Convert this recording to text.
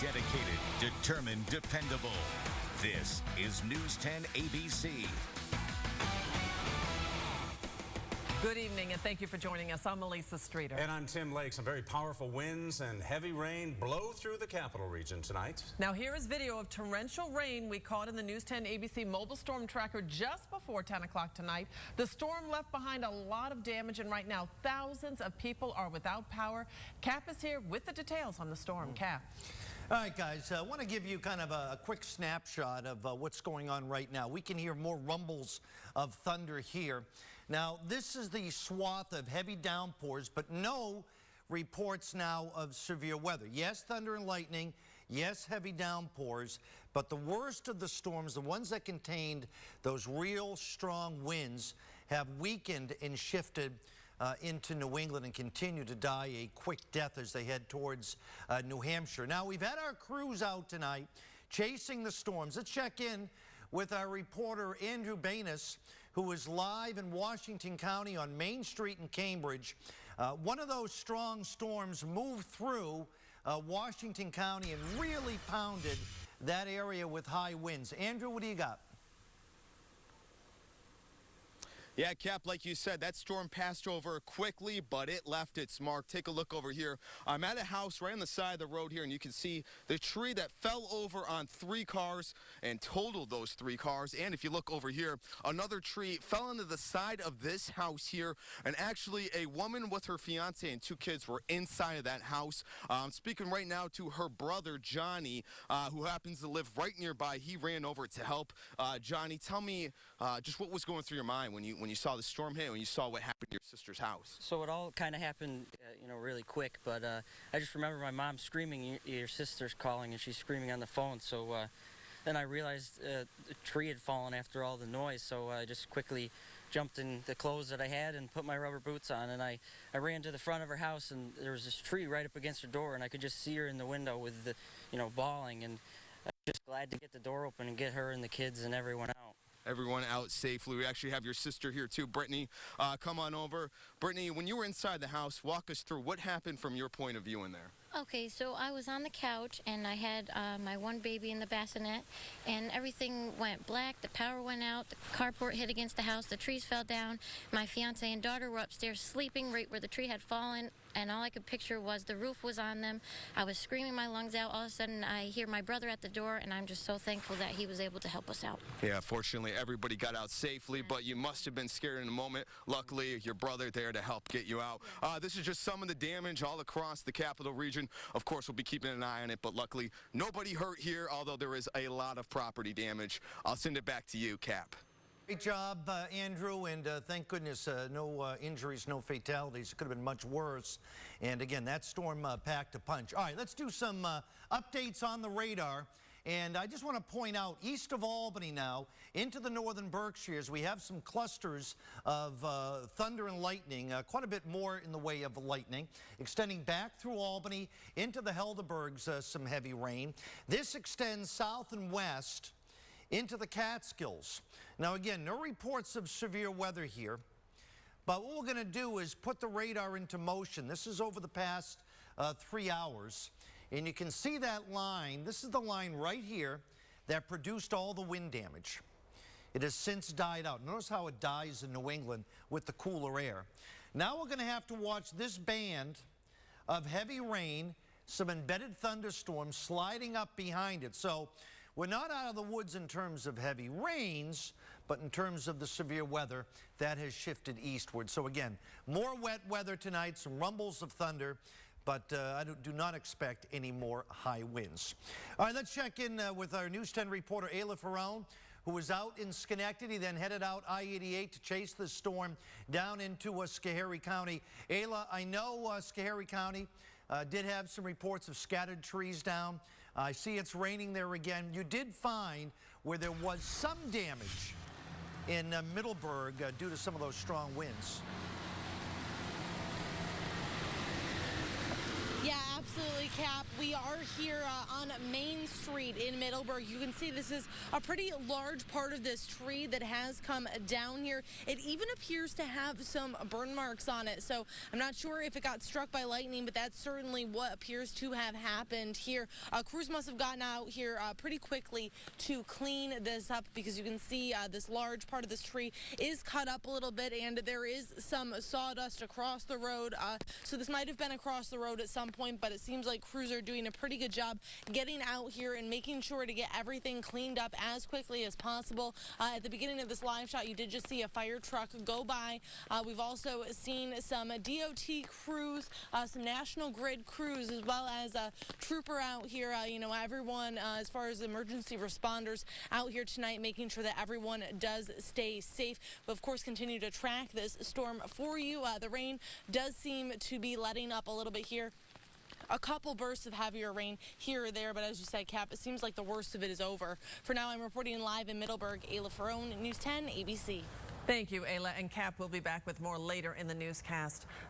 Dedicated, determined, dependable. This is News 10 ABC. Good evening, and thank you for joining us. I'm Melissa Streeter. And I'm Tim Lake. Some very powerful winds and heavy rain blow through the capital region tonight. Now, here is video of torrential rain we caught in the News 10 ABC mobile storm tracker just before 10 o'clock tonight. The storm left behind a lot of damage, and right now, thousands of people are without power. Cap is here with the details on the storm. Cap. All right, guys, I want to give you kind of a quick snapshot of what's going on right now. We can hear more rumbles of thunder here. Now, this is the swath of heavy downpours, but no reports now of severe weather. Yes, thunder and lightning. Yes, heavy downpours. But the worst of the storms, the ones that contained those real strong winds, have weakened and shifted into New England and continue to die a quick death as they head towards New Hampshire. Now, we've had our crews out tonight chasing the storms. Let's check in with our reporter Andrew Banis, who is live in Washington County on Main Street in Cambridge. One of those strong storms moved through Washington County and really pounded that area with high winds. Andrew, what do you got? Yeah, Cap, like you said, that storm passed over quickly, but it left its mark. Take a look over here. I'm at a house right on the side of the road here, and you can see the tree that fell over on 3 cars and totaled those 3 cars. And if you look over here, another tree fell into the side of this house here, and actually a woman with her fiance and 2 kids were inside of that house. I'm speaking right now to her brother, Johnny, who happens to live right nearby. He ran over to help. Johnny, tell me just what was going through your mind when you saw the storm hit, when you saw what happened to your sister's house. So it all kind of happened, really quick. But I just remember my mom screaming, "Your sister's calling," and she's screaming on the phone. So then I realized the tree had fallen after all the noise. So I just quickly jumped in the clothes that I had and put my rubber boots on. And I ran to the front of her house, and there was this tree right up against her door, and I could just see her in the window with the, bawling. And I was just glad to get the door open and get her and the kids and everyone out. Everyone out safely. We actually have your sister here too, Brittany. Come on over. Brittany, when you were inside the house, walk us through what happened from your point of view in there. Okay, so I was on the couch, and I had my one baby in the bassinet, and everything went black. The power went out, the carport hit against the house, the trees fell down. My fiance and daughter were upstairs sleeping right where the tree had fallen, and all I could picture was the roof was on them. I was screaming my lungs out. All of a sudden, I hear my brother at the door, and I'm just so thankful that he was able to help us out. Yeah, fortunately, everybody got out safely, but you must have been scared in a moment. Luckily, your brother there to help get you out. This is just some of the damage all across the capital region. Of course, we'll be keeping an eye on it, but luckily, nobody hurt here, although there is a lot of property damage. I'll send it back to you, Cap. Great job, Andrew, and thank goodness no injuries, no fatalities. It could have been much worse. And again, that storm packed a punch. All right, let's do some updates on the radar. And I just want to point out, east of Albany now, into the northern Berkshires, we have some clusters of thunder and lightning, quite a bit more in the way of lightning, extending back through Albany into the Helderbergs, some heavy rain. This extends south and west into the Catskills. Now again, no reports of severe weather here, but what we're going to do is put the radar into motion. This is over the past 3 hours. And you can see that line. This is the line right here that produced all the wind damage. It has since died out. Notice how it dies in New England with the cooler air. Now we're going to have to watch this band of heavy rain, some embedded thunderstorms sliding up behind it. So we're not out of the woods in terms of heavy rains, but in terms of the severe weather that has shifted eastward. So again, more wet weather tonight, some rumbles of thunder, but I do not expect any more high winds. All right, let's check in with our News 10 reporter, Ayla Ferrone, who was out in Schenectady, then headed out I-88 to chase the storm down into Schoharie County. Ayla, I know Schoharie County did have some reports of scattered trees down. I see it's raining there again. You did find where there was some damage in Middleburg due to some of those strong winds. Yeah, Absolutely, Cap. We are here on Main Street in Middleburg. You can see this is a pretty large part of this tree that has come down here. It even appears to have some burn marks on it. So I'm not sure if it got struck by lightning, but that's certainly what appears to have happened here. Crews must have gotten out here pretty quickly to clean this up, because you can see this large part of this tree is cut up a little bit, and there is some sawdust across the road. So this might have been across the road at some point, but it seems like crews are doing a pretty good job getting out here and making sure to get everything cleaned up as quickly as possible. At the beginning of this live shot, you did just see a fire truck go by. We've also seen some DOT crews, some National Grid crews, as well as a trooper out here. You know, everyone, as far as emergency responders out here tonight, making sure that everyone does stay safe. But of course, continue to track this storm for you. The rain does seem to be letting up a little bit here. A couple bursts of heavier rain here or there, but as you said, Cap, it seems like the worst of it is over. For now, I'm reporting live in Middleburg. Ayla Ferrone, News 10 ABC. Thank you, Ayla. And Cap will be back with more later in the newscast.